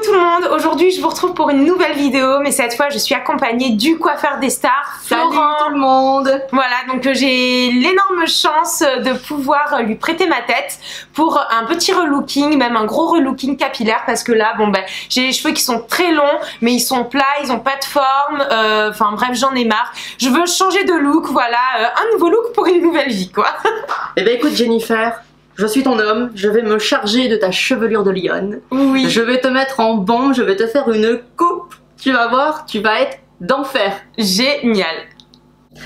tout le monde, aujourd'hui je vous retrouve pour une nouvelle vidéo, mais cette fois je suis accompagnée du coiffeur des stars, Florent. Salut tout le monde. Voilà, donc j'ai l'énorme chance de pouvoir lui prêter ma tête pour un petit relooking, même un gros relooking capillaire, parce que là, bon ben, j'ai les cheveux qui sont très longs, mais ils sont plats, ils ont pas de forme, enfin bref, j'en ai marre. Je veux changer de look, voilà, un nouveau look pour une nouvelle vie, quoi. Eh ben écoute Jennifer, je suis ton homme, je vais me charger de ta chevelure de lionne. Oui. Je vais te mettre en bombe, je vais te faire une coupe. Tu vas voir, tu vas être d'enfer. Génial.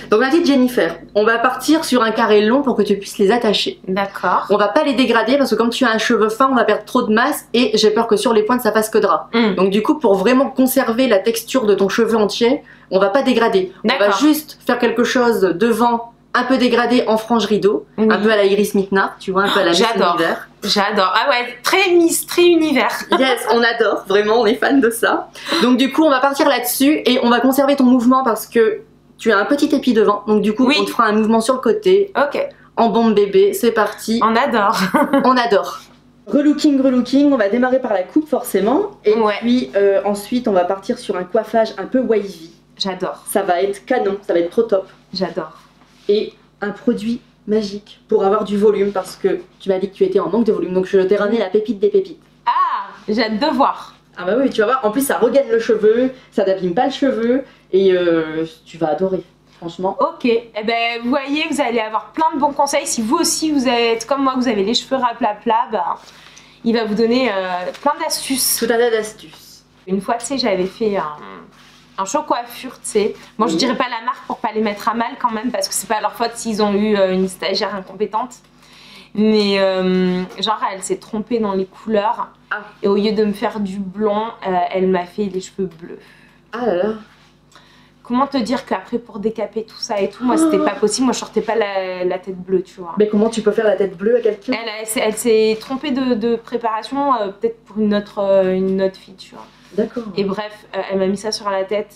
Donc ma petite Jennifer, on va partir sur un carré long pour que tu puisses les attacher. D'accord. On va pas les dégrader parce que comme tu as un cheveu fin, on va perdre trop de masse et j'ai peur que sur les pointes ça fasse que drap. Donc du coup, pour vraiment conserver la texture de ton cheveu entier, on va pas dégrader. On va juste faire quelque chose devant, un peu dégradé en frange rideau, un peu à la Iris Mittenard, tu vois, un peu à la Miss Univers. J'adore. Ah ouais, très Miss, très univers. Yes, on adore, vraiment, on est fan de ça. Donc du coup, on va partir là-dessus et on va conserver ton mouvement parce que tu as un petit épi devant. Donc du coup, on te fera un mouvement sur le côté. Ok. En bombe bébé, c'est parti. On adore. On adore. Relooking, on va démarrer par la coupe forcément. Et puis ensuite, on va partir sur un coiffage un peu wavy. J'adore. Ça va être canon, ça va être trop top. J'adore. Et un produit magique pour avoir du volume parce que tu m'as dit que tu étais en manque de volume, donc je t'ai ramené la pépite des pépites. Ah, j'ai hâte de voir. Ah bah oui, tu vas voir, en plus ça regaine le cheveu, ça n'abîme pas le cheveu et tu vas adorer, franchement. Ok, eh ben vous voyez, vous allez avoir plein de bons conseils. Si vous aussi vous êtes comme moi, vous avez les cheveux rapla, bah, il va vous donner plein d'astuces. Tout un tas d'astuces. Une fois, tu sais, j'avais fait un show coiffure, tu sais. Bon, je dirais pas la marque pour pas les mettre à mal quand même, parce que c'est pas leur faute s'ils ont eu une stagiaire incompétente. Mais genre, elle s'est trompée dans les couleurs. Et au lieu de me faire du blond, elle m'a fait les cheveux bleus. Ah là là. Comment te dire qu'après pour décaper tout ça et tout, moi c'était pas possible, moi je sortais pas la tête bleue, tu vois. Mais comment tu peux faire la tête bleue à quelqu'un? Elle s'est trompée de préparation, peut-être pour une autre fille, tu vois. D'accord. Et bref, elle m'a mis ça sur la tête.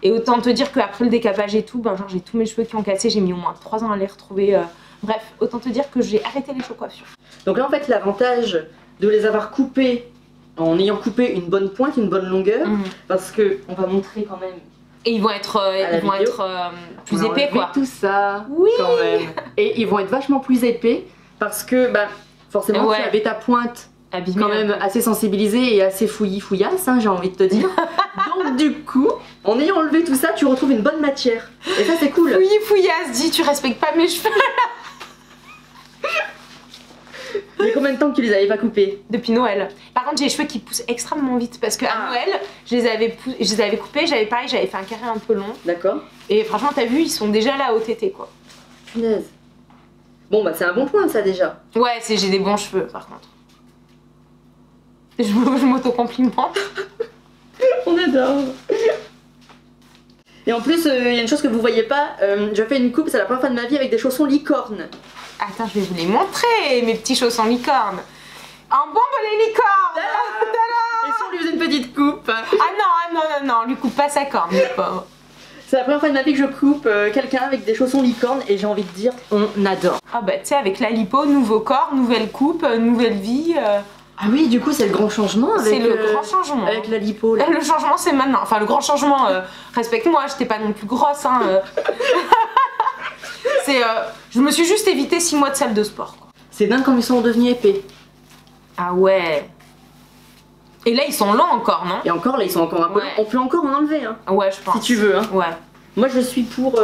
Et autant te dire qu'après le décapage et tout, ben genre j'ai tous mes cheveux qui ont cassé, j'ai mis au moins 3 ans à les retrouver. Bref, autant te dire que j'ai arrêté les show coiffures. Donc là en fait l'avantage de les avoir coupés en ayant coupé une bonne pointe, une bonne longueur, parce que on va montrer quand même. Et ils vont être plus épais quoi. Tout ça, quand même. Et ils vont être vachement plus épais parce que bah, forcément tu avais ta pointe quand même assez sensibilisée et assez fouillasse, hein, j'ai envie de te dire. Donc du coup, en ayant enlevé tout ça, tu retrouves une bonne matière. Et ça c'est cool. Fouillasse, dis, tu respectes pas mes cheveux. Il y a combien de temps que tu les avais pas coupés? Depuis Noël. Par contre j'ai les cheveux qui poussent extrêmement vite parce qu'à Noël je les avais coupés, j'avais fait un carré un peu long. D'accord. Et franchement t'as vu, ils sont déjà là au tété quoi. Punaise. Bon bah c'est un bon point ça déjà. Ouais, j'ai des bons cheveux par contre. Je m'auto-complimente. On adore. Et en plus, il y a une chose que vous voyez pas, je fais une coupe, c'est la première fois de ma vie avec des chaussons licorne. Attends, je vais vous les montrer, mes petits chaussons licorne. En bombe les licornes. Et si on lui faisait une petite coupe? Ah non, lui coupe pas sa corne, le pauvre. C'est la première fois de ma vie que je coupe quelqu'un avec des chaussons licorne et j'ai envie de dire, on adore. Ah bah tu sais, avec la lipo, nouveau corps, nouvelle coupe, nouvelle vie. Ah oui, du coup c'est le grand changement avec... C'est le grand changement. Avec la lipo là. Le changement c'est maintenant. Enfin le grand changement, respecte-moi, j'étais pas non plus grosse hein. Je me suis juste évité 6 mois de salle de sport. C'est dingue comme ils sont devenus épais. Ah ouais. Et là ils sont longs encore, non? Et encore là ils sont encore un peu longs. On peut encore en enlever hein. Ouais je pense. Si tu veux hein. Ouais. Moi je suis pour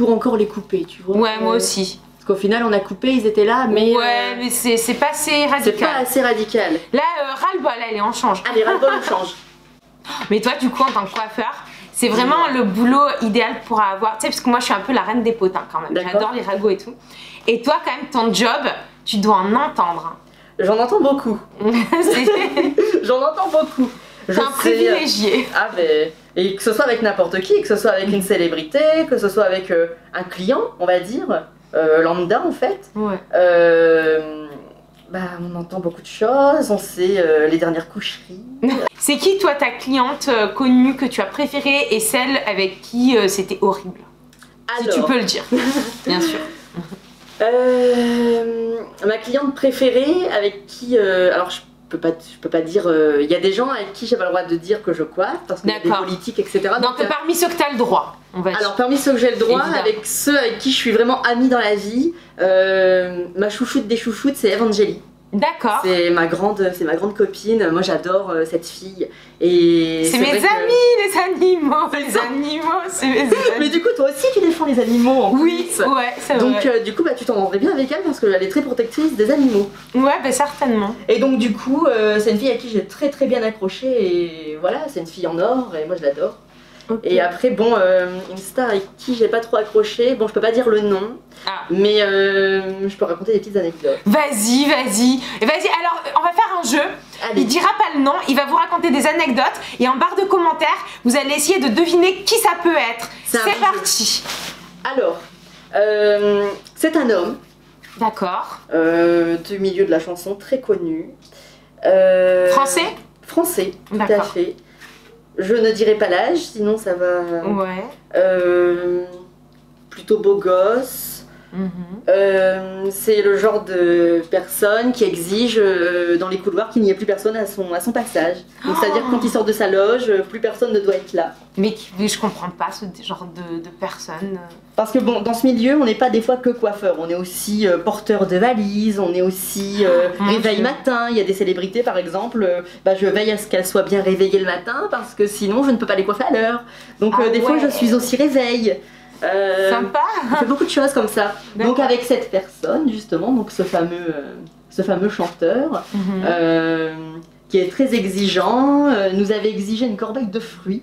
encore les couper, tu vois. Ouais moi aussi. Parce qu'au final on a coupé, ils étaient là mais... Ouais mais c'est pas assez radical. C'est pas assez radical. Là ras-le-bol, allez on change. Allez ras-le-bol on change. Mais toi du coup en tant que coiffeur, c'est vraiment le boulot idéal pour avoir, tu sais parce que moi je suis un peu la reine des potins quand même, j'adore les ragots et tout. Et toi quand même ton job, tu dois en entendre. J'en entends beaucoup. J'en entends beaucoup. C'est un privilégié. Ah ben, et que ce soit avec n'importe qui, que ce soit avec une célébrité, que ce soit avec un client, on va dire, lambda en fait. Ouais. Bah, on entend beaucoup de choses, on sait les dernières coucheries. C'est qui toi ta cliente connue que tu as préférée et celle avec qui c'était horrible? Alors... Si tu peux le dire, bien sûr. Ma cliente préférée avec qui, alors je peux pas dire. Il y a des gens avec qui j'ai pas le droit de dire que je coiffe parce qu'il y a des politiques, etc. Donc parmi ceux que tu as le droit, on va dire. Alors parmi ceux que j'ai le droit, avec ceux avec qui je suis vraiment amie dans la vie, ma chouchoute des chouchoutes, c'est Evangélie. D'accord. C'est ma grande copine. Moi, j'adore cette fille. Et c'est mes amis, les animaux. Les animaux, c'est mes amis. Mais du coup, toi aussi, tu défends les animaux en oui, plus. Ouais, c'est vrai. Donc, du coup, tu t'entendrais bien avec elle parce qu'elle est très protectrice des animaux. Ouais, bah certainement. Et donc, du coup, c'est une fille à qui j'ai très très bien accroché. Et voilà, c'est une fille en or et moi, je l'adore. Okay. Et après, bon, une star avec qui j'ai pas trop accroché, bon, je peux pas dire le nom, mais je peux raconter des petites anecdotes. Vas-y, alors on va faire un jeu. Allez. Il dira pas le nom, il va vous raconter des anecdotes et en barre de commentaires, vous allez essayer de deviner qui ça peut être. C'est parti. Alors, c'est un homme. D'accord. Du milieu de la chanson, très connu. Français ? Français, tout à fait. Je ne dirai pas l'âge, sinon ça va... Ouais. Plutôt beau gosse. C'est le genre de personne qui exige dans les couloirs qu'il n'y ait plus personne à son passage. Donc c'est-à-dire quand il sort de sa loge, plus personne ne doit être là. Mais je comprends pas ce genre de personne. Parce que bon, dans ce milieu, on n'est pas des fois que coiffeur, on est aussi porteur de valises, on est aussi réveil matin. Il y a des célébrités par exemple, je veille à ce qu'elles soient bien réveillées le matin parce que sinon je ne peux pas les coiffer à l'heure. Donc des fois je suis aussi réveil. Sympa. On fait beaucoup de choses comme ça. Donc avec cette personne justement, donc ce fameux chanteur qui est très exigeant, nous avait exigé une corbeille de fruits.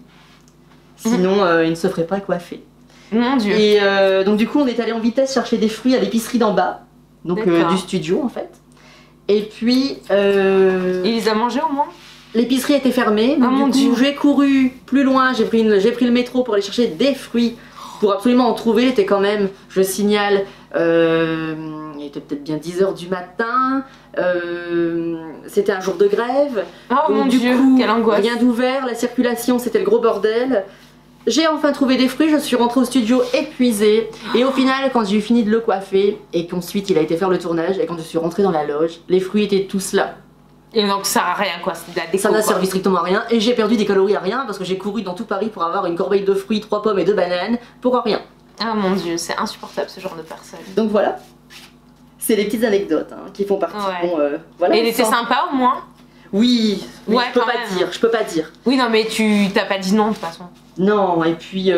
Sinon il ne se ferait pas coiffer. Mon Dieu. Et donc du coup on est allé en vitesse chercher des fruits à l'épicerie d'en bas, donc du studio en fait. Et puis il les a mangés au moins. L'épicerie était fermée, donc du coup j'ai couru plus loin, j'ai pris le métro pour aller chercher des fruits. Pour absolument en trouver, il était quand même, je signale, il était peut-être bien 10h du matin, c'était un jour de grève, donc mon Dieu, coup, quelle angoisse. Rien d'ouvert, la circulation c'était le gros bordel. J'ai enfin trouvé des fruits, je suis rentrée au studio épuisée, et au final quand j'ai eu fini de le coiffer, et qu'ensuite il a été faire le tournage, et quand je suis rentrée dans la loge, les fruits étaient tous là. Et donc ça sert à rien quoi, c'était de la déco. Ça n'a servi strictement à rien et j'ai perdu des calories à rien parce que j'ai couru dans tout Paris pour avoir une corbeille de fruits, 3 pommes et 2 bananes pour rien. Ah mon Dieu, c'est insupportable ce genre de personne. Donc voilà, c'est les petites anecdotes qui font partie. Ouais. Bon, voilà, et il était sympa au moins? Oui, mais ouais, je peux pas dire. Oui non mais tu t'as pas dit non de toute façon. Non, et puis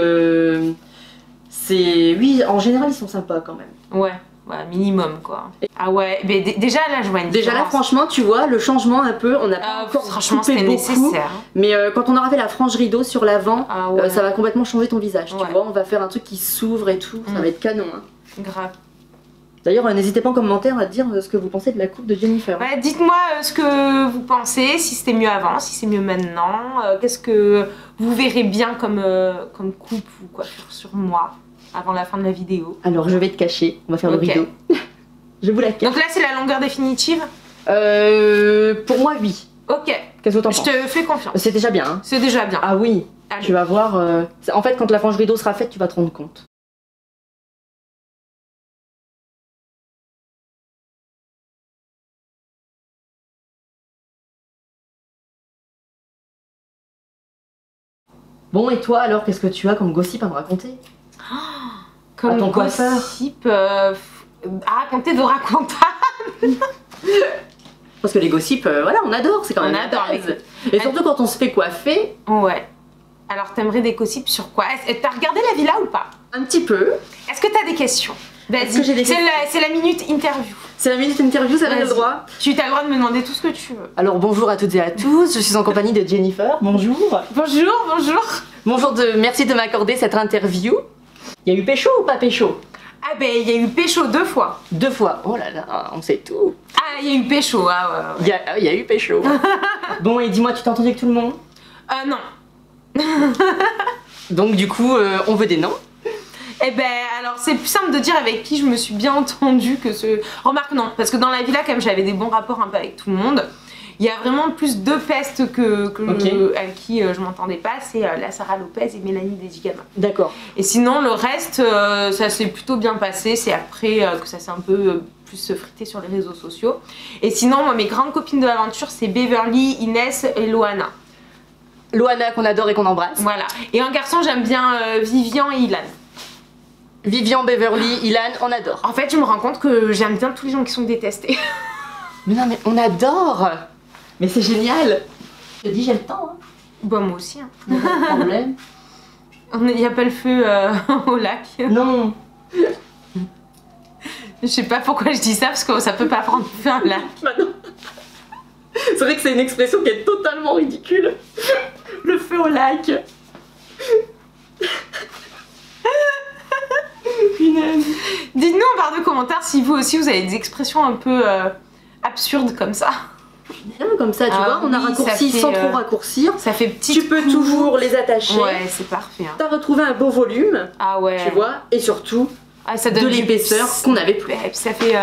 oui, en général ils sont sympas quand même. Ouais. Ouais, minimum quoi. Ah ouais, mais déjà là je vois une Déjà là franchement tu vois le changement un peu, on n'a pas encore franchement c'était nécessaire. Mais quand on aura fait la frange rideau sur l'avant, ça va complètement changer ton visage, tu vois, on va faire un truc qui s'ouvre et tout, ça va être canon. Grave. D'ailleurs n'hésitez pas en commentaire à dire ce que vous pensez de la coupe de Jennifer. Ouais, dites-moi ce que vous pensez, si c'était mieux avant, si c'est mieux maintenant, qu'est-ce que vous verrez bien comme coupe ou coiffure sur moi avant la fin de la vidéo. Alors je vais te cacher, on va faire le rideau. Je vous la cache. Donc là c'est la longueur définitive? Pour moi oui. Ok. Qu'est-ce que t'en penses? Je te fais confiance. C'est déjà bien. Hein. C'est déjà bien. Ah oui. Allez. Tu vas voir. En fait quand la frange rideau sera faite tu vas te rendre compte. Bon et toi alors qu'est-ce que tu as comme gossip à me raconter? Comme ton gossip à raconter de racontable. Parce que les gossips, voilà, on adore, c'est quand même la base. Et surtout quand on se fait coiffer. Ouais. Alors t'aimerais des gossips sur quoi? T'as regardé la villa ou pas? Un petit peu. Est-ce que t'as des questions? Vas-y, c'est la minute interview. C'est la minute interview, ça donne le droit. Tu as le droit de me demander tout ce que tu veux. Alors bonjour à toutes et à tous, je suis en compagnie de Jennifer. Bonjour. Bonjour, bonjour. Bonjour, merci de m'accorder cette interview. Il y a eu pécho ou pas pécho? Ah ben il y a eu pécho 2 fois. 2 fois, oh là là, on sait tout. Ah il y a eu pécho, ah ouais. Il y a eu pécho. Bon et dis-moi, tu t'es entendu avec tout le monde? Non. Donc du coup, on veut des noms? Eh ben alors c'est plus simple de dire avec qui je me suis bien entendue que ce... Remarque non, parce que dans la villa comme j'avais des bons rapports un peu avec tout le monde, il y a vraiment plus de pestes avec qui je m'entendais pas, c'est la Sarah Lopez et Mélanie Dedigama. D'accord. Et sinon le reste, ça s'est plutôt bien passé, c'est après que ça s'est un peu plus fritée sur les réseaux sociaux. Et sinon, moi, mes grandes copines de l'aventure, c'est Beverly, Inès et Loana. Loana qu'on adore et qu'on embrasse. Voilà. Et en garçon, j'aime bien Vivian et Ilan. Vivian, Beverly, Ilan, on adore. En fait, je me rends compte que j'aime bien tous les gens qui sont détestés. Mais non, mais on adore. Mais c'est génial. Je te dis, j'ai le temps. Hein. Bah, moi aussi. Hein. Pas de problème. Il n'y a pas le feu au lac. Non. Je sais pas pourquoi je dis ça, parce que ça peut pas prendre feu un lac. Bah non. C'est vrai que c'est une expression qui est totalement ridicule. Le feu au lac. Dites-nous en barre de commentaires si vous aussi vous avez des expressions un peu absurdes comme ça. Comme ça, tu vois, on a raccourci sans trop raccourcir. Ça fait petit. Tu peux toujours les attacher. Ouais, c'est parfait. Hein. T'as retrouvé un beau volume. Ah ouais. Tu vois, et surtout ça donne de l'épaisseur qu'on avait plus. Et puis ça fait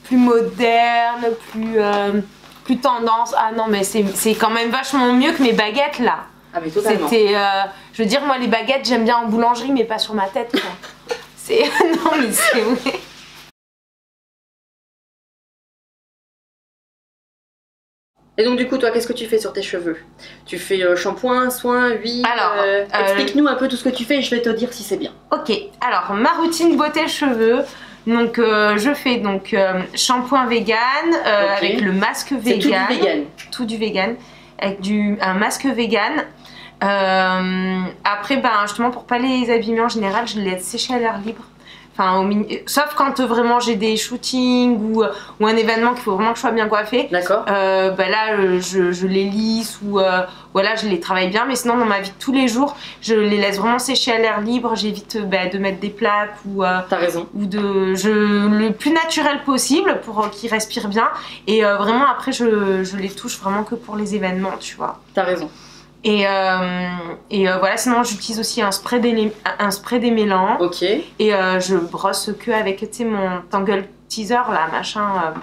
plus moderne, plus tendance. Ah non, mais c'est quand même vachement mieux que mes baguettes là. Ah mais totalement. C'était, je veux dire, moi les baguettes j'aime bien en boulangerie, mais pas sur ma tête quoi. C'est non mais c'est vrai. Et donc du coup, toi, qu'est-ce que tu fais sur tes cheveux? Tu fais shampoing, soin, huile. Alors, explique-nous un peu tout ce que tu fais et je vais te dire si c'est bien. Ok, alors ma routine beauté cheveux. Donc je fais donc shampoing vegan avec le masque vegan. C'est tout du vegan. Tout du vegan avec un masque vegan. Après, ben justement pour pas les abîmer en général, je les laisse sécher à l'air libre. Enfin, sauf quand vraiment j'ai des shootings ou un événement qu'il faut vraiment que je sois bien coiffée. D'accord. Bah là, je les lisse ou voilà, je les travaille bien. Mais sinon, dans ma vie de tous les jours, je les laisse vraiment sécher à l'air libre. J'évite de mettre des plaques ou t'as raison. Ou le plus naturel possible pour qu'ils respirent bien. Et vraiment, après, je les touche vraiment que pour les événements, tu vois. T'as raison. Et voilà, sinon j'utilise aussi un spray démêlant. Ok. Et je brosse que avec, tu sais, mon Tangle Teaser là, machin.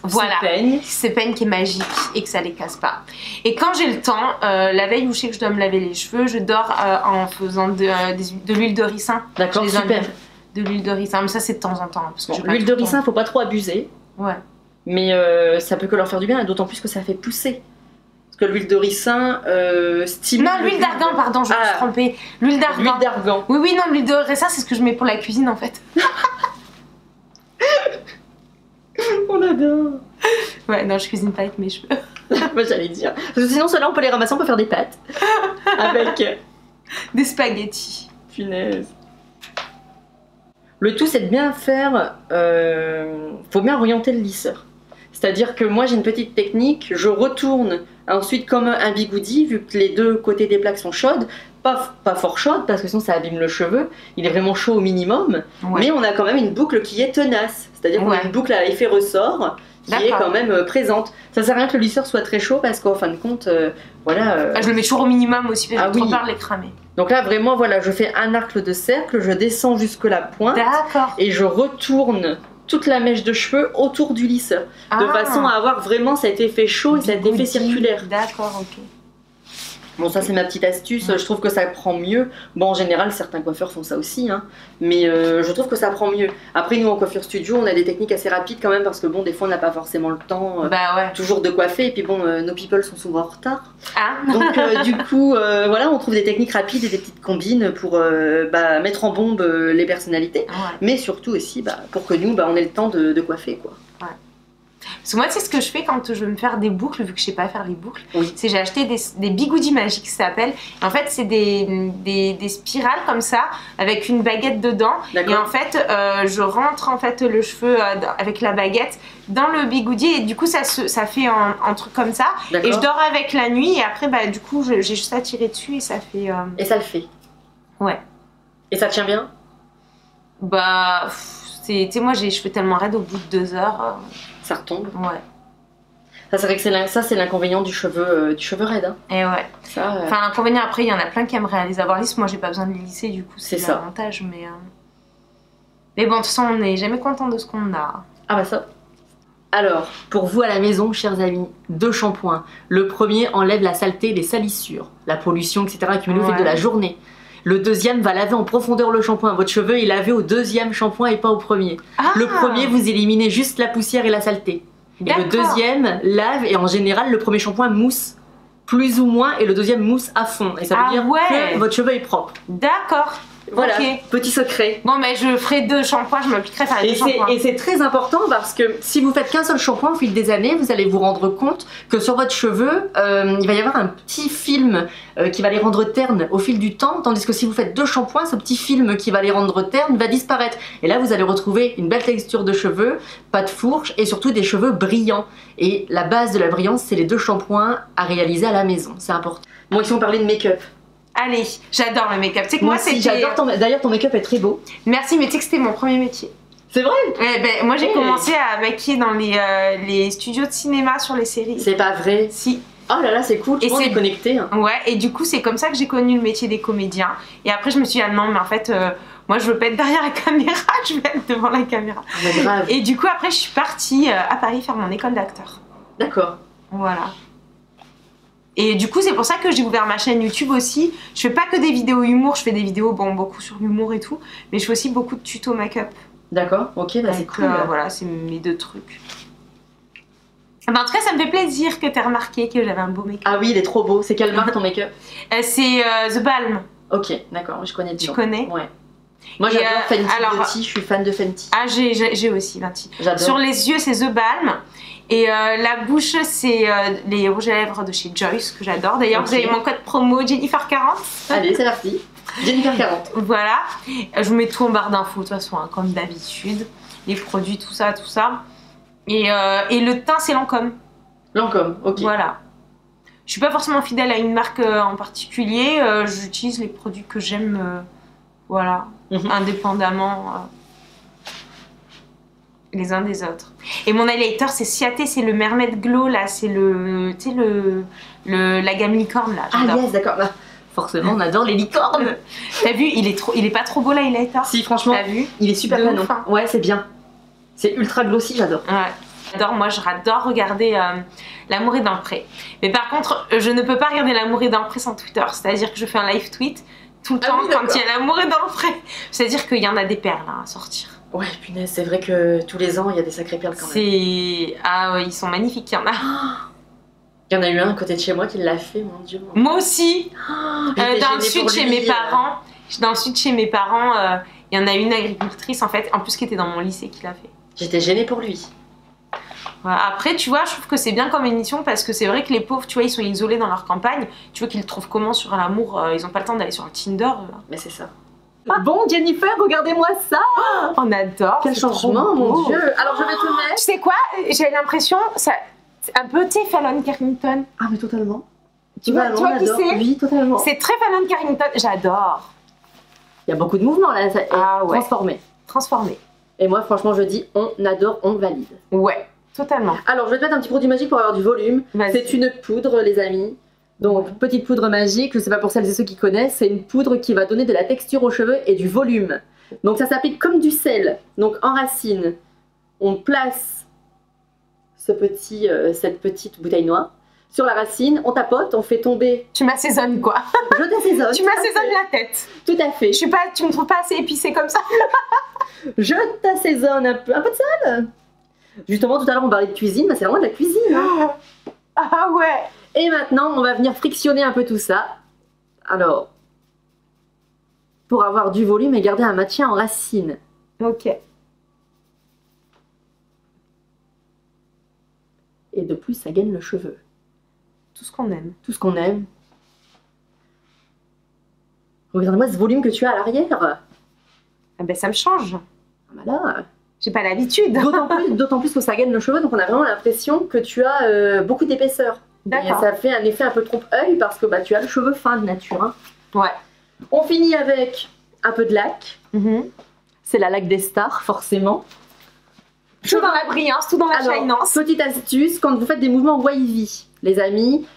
Voilà. C'est peigne qui est magique et que ça les casse pas. Et quand j'ai le temps, la veille où je sais que je dois me laver les cheveux, je dors en faisant de l'huile de ricin. D'accord, super. De l'huile de ricin, mais ça c'est de temps en temps. Parce que l'huile de ricin, faut pas trop abuser. Ouais. Mais ça peut que leur faire du bien, d'autant plus que ça fait pousser. Parce que l'huile de ricin stimule. Non, l'huile d'argan, pardon, je me suis trompée. L'huile d'argan. L'huile d'argan. Oui, non, l'huile de ricin, c'est ce que je mets pour la cuisine en fait. On adore. Ouais, non, je cuisine pas avec mes cheveux. Moi j'allais dire. Parce que sinon, ceux-là, on peut les ramasser, on peut faire des pâtes. Avec. Des spaghettis. Punaise. Le tout, c'est de bien faire. Faut bien orienter le lisseur. C'est-à-dire que moi j'ai une petite technique, je retourne ensuite comme un bigoudi, vu que les deux côtés des plaques sont chaudes, pas fort chaudes parce que sinon ça abîme le cheveu, il est vraiment chaud au minimum, mais on a quand même une boucle qui est tenace, c'est-à-dire qu'on a une boucle à effet ressort qui est quand même présente. Ça sert à rien que le lisseur soit très chaud parce qu'en fin de compte, voilà... je le mets toujours au minimum aussi parce que j'ai trop peur de les cramer. Donc là vraiment voilà, je fais un arc de cercle, je descends jusque la pointe et je retourne toute la mèche de cheveux autour du lisseur, de façon à avoir vraiment cet effet chaud et cet effet circulaire. D'accord, ok. Bon, ça c'est ma petite astuce, je trouve que ça prend mieux. Bon, en général, certains coiffeurs font ça aussi, hein, mais je trouve que ça prend mieux. Après, nous en coiffure studio, on a des techniques assez rapides quand même, parce que bon, des fois on n'a pas forcément le temps toujours de coiffer, et puis bon, nos people sont souvent en retard. Donc du coup, voilà, on trouve des techniques rapides et des petites combines pour mettre en bombe les personnalités, mais surtout aussi pour que nous, on ait le temps de coiffer, quoi. Parce que moi, c'est ce que je fais quand je veux me faire des boucles, vu que je sais pas faire les boucles. C'est j'ai acheté des bigoudis magiques, ça s'appelle. En fait, c'est des spirales comme ça, avec une baguette dedans. Et en fait, je rentre en fait le cheveu avec la baguette dans le bigoudi et du coup, ça fait un truc comme ça. Et je dors avec la nuit et après, du coup, j'ai juste à tirer dessus et ça fait... Et ça le fait. Ouais. Et ça tient bien? Tu sais, moi, j'ai les cheveux tellement raides au bout de 2 heures. Ça retombe. Ouais. Ça, c'est vrai que ça, c'est l'inconvénient du cheveu raide. Hein. Et ouais. Enfin, l'inconvénient, après, il y en a plein qui aimeraient les avoir lisses. Moi, j'ai pas besoin de les lisser, du coup, c'est l'avantage. Mais bon, de toute façon, on n'est jamais content de ce qu'on a. Ah bah ça. Alors, pour vous à la maison, chers amis, 2 shampoings. Le premier enlève la saleté, les salissures, la pollution, etc. accumulée au fil de la journée. le deuxième va laver en profondeur le shampoing. Votre cheveu est lavé au deuxième shampoing et pas au premier. Le premier, vous éliminez juste la poussière et la saleté. Et le deuxième lave, et en général, le premier shampoing mousse plus ou moins et le deuxième mousse à fond. Et ça veut dire que votre cheveu est propre. D'accord. Voilà, petit secret. Bon, mais je ferai 2 shampoings, je m'appliquerai faire les 2 shampoings. Et c'est très important parce que si vous faites qu'un seul shampoing au fil des années, vous allez vous rendre compte que sur votre cheveu, il va y avoir un petit film qui va les rendre ternes au fil du temps, tandis que si vous faites 2 shampoings, ce petit film qui va les rendre ternes va disparaître. Et là, vous allez retrouver une belle texture de cheveux, pas de fourche et surtout des cheveux brillants. Et la base de la brillance, c'est les 2 shampoings à réaliser à la maison. C'est important. Bon, ici on parlait de make-up. Allez, j'adore le make-up. Tu sais que moi c'était... D'ailleurs, ton make-up est très beau. Merci, mais tu sais que c'était mon premier métier. C'est vrai? Moi, j'ai commencé à maquiller dans les studios de cinéma sur les séries. C'est pas vrai? Si. Oh là là, c'est cool, tu es connecté. Hein. Ouais, et du coup, c'est comme ça que j'ai connu le métier des comédiens. Et après, je me suis dit, ah non, mais en fait, moi, je veux pas être derrière la caméra, je veux être devant la caméra. Ah, grave. Et du coup, après, je suis partie à Paris faire mon école d'acteur. D'accord. Voilà. Et du coup, c'est pour ça que j'ai ouvert ma chaîne YouTube aussi. Je fais pas que des vidéos humour, je fais des vidéos, beaucoup sur l'humour et tout, mais je fais aussi beaucoup de tutos make-up. D'accord, ok, bah c'est cool. Voilà, c'est mes 2 trucs. En tout cas, ça me fait plaisir que tu aies remarqué que j'avais un beau make-up. Ah oui, il est trop beau. C'est quelle marque ton make-up? C'est The Balm. Ok, d'accord, je connais bien. Tu connais? Ouais. Moi j'adore Fenty Beauty, je suis fan de Fenty. Ah, j'ai aussi Fenty. J'adore. Sur les yeux, c'est The Balm. Et la bouche, c'est les rouges à lèvres de chez Joyce, que j'adore. D'ailleurs, vous avez mon code promo Jennifer40. Allez, c'est parti. Jennifer40. Voilà. Je vous mets tout en barre d'infos, de toute façon, hein, comme d'habitude. Les produits, tout ça, tout ça. Et le teint, c'est Lancôme. Lancôme, ok. Voilà. Je suis pas forcément fidèle à une marque en particulier. J'utilise les produits que j'aime, voilà, indépendamment. Les uns des autres. Et mon highlighter, c'est Ciaté, c'est le Mermaid Glow, là, c'est le, tu sais, la gamme licorne, là. Ah yes, d'accord. Bah, forcément, on adore les licornes. T'as vu, il est pas trop beau, l'highlighter? Si, franchement, t'as vu, il est super canon. Ouais, c'est bien. C'est ultra glossy, j'adore. Ouais. J'adore regarder L'amour est dans le pré. Mais par contre, je ne peux pas regarder L'amour est dans le pré sans Twitter. C'est-à-dire que je fais un live tweet tout le temps quand il y a L'amour est dans le pré. C'est-à-dire qu'il y en a des perles à sortir. Ouais, punaise, c'est vrai que tous les ans, il y a des sacrées perles quand même. Ah ouais, ils sont magnifiques, il y en a. Il y en a eu un à côté de chez moi qui l'a fait, mon Dieu. Moi aussi. Dans le sud, chez mes parents, il y en a une agricultrice, en fait, en plus qui était dans mon lycée qui l'a fait. J'étais gênée pour lui. Après, tu vois, je trouve que c'est bien comme émission parce que c'est vrai que les pauvres, tu vois, ils sont isolés dans leur campagne. Tu vois qu'ils le trouvent comment sur l'amour? Ils ont pas le temps d'aller sur le Tinder. Mais c'est ça. Bon, Jennifer, regardez-moi ça! On adore! Quel changement, mon Dieu! Alors, je vais te mettre. Tu sais quoi? J'ai l'impression, c'est un peu, tu sais, Fallon Carrington. Ah, mais totalement. Tu vois qui c'est? Oui, totalement. C'est très Fallon Carrington, j'adore. Il y a beaucoup de mouvements là, ça est transformé. Et moi, franchement, je dis on adore, on valide. Ouais, totalement. Alors, je vais te mettre un petit produit magique pour avoir du volume. C'est une poudre, les amis. Donc, petite poudre magique, je sais pas pour celles et ceux qui connaissent, c'est une poudre qui va donner de la texture aux cheveux et du volume. Donc, ça s'applique comme du sel. Donc, en racine, on place cette petite bouteille noire. Sur la racine, on tapote, on fait tomber. Tu m'assaisonnes quoi? Je t'assaisonne. Tu m'assaisonnes la tête. Tout à fait. Tu me trouves pas assez épicée comme ça? Je t'assaisonne un peu de sel. Justement, tout à l'heure, on parlait de cuisine, mais c'est vraiment de la cuisine. Hein. Ah ouais. Et maintenant, on va venir frictionner un peu tout ça. Alors, pour avoir du volume et garder un maintien en racine. Ok. Et de plus, ça gaine le cheveu. Tout ce qu'on aime. Tout ce qu'on aime. Regarde-moi ce volume que tu as à l'arrière. Ah ben ça me change. Ah bah là. J'ai pas l'habitude. D'autant plus que ça gaine le cheveu, donc on a vraiment l'impression que tu as beaucoup d'épaisseur. D'accord. Ça fait un effet un peu trompe-œil parce que bah, tu as le cheveu fin de nature. Hein. Ouais. On finit avec un peu de lac. C'est la laque des stars, forcément. Tout dans la brillance, tout dans la shinance. Petite astuce, quand vous faites des mouvements wavy, les amis,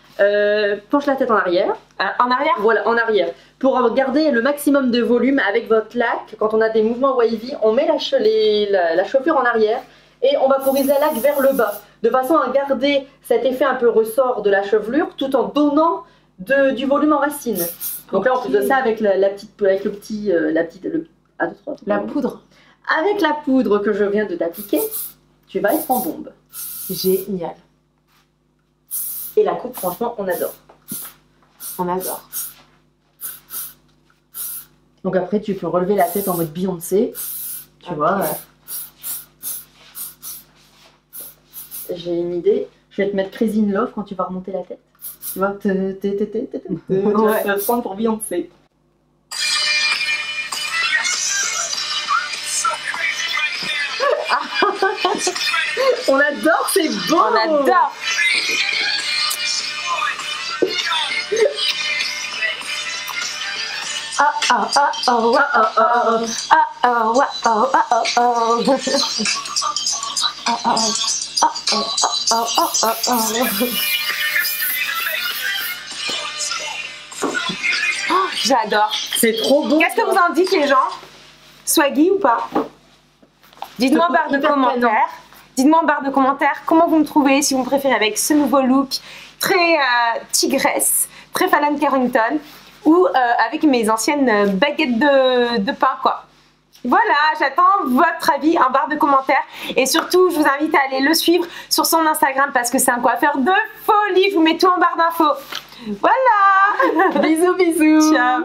penche la tête en arrière. En arrière? Voilà, en arrière. Pour garder le maximum de volume avec votre lac, quand on a des mouvements wavy, on met la chevelure en arrière et on vaporise la laque vers le bas, de façon à garder cet effet un peu ressort de la chevelure tout en donnant du volume en racine. Donc là, en plus de ça, avec la poudre. Avec la poudre que je viens de t'appliquer, tu vas être en bombe. Génial. Et la coupe, franchement, on adore. On adore. Donc après, tu peux relever la tête en mode Beyoncé. Tu vois. J'ai une idée. Je vais te mettre Crazy in Love quand tu vas remonter la tête. Tu vois, tu vas te prendre pour Beyoncé. On adore, c'est beau. On adore. J'adore. C'est trop beau. Qu'est-ce que vous en dites les gens? Swaggy ou pas? Dites-moi en barre de commentaires. Dites-moi en barre de commentaires comment vous me trouvez, si vous me préférez avec ce nouveau look très tigresse, très Fallon Carrington, ou avec mes anciennes baguettes de pain quoi. Voilà, j'attends votre avis en barre de commentaires et surtout je vous invite à aller le suivre sur son Instagram parce que c'est un coiffeur de folie. Je vous mets tout en barre d'infos. Voilà. Bisous bisous. Ciao.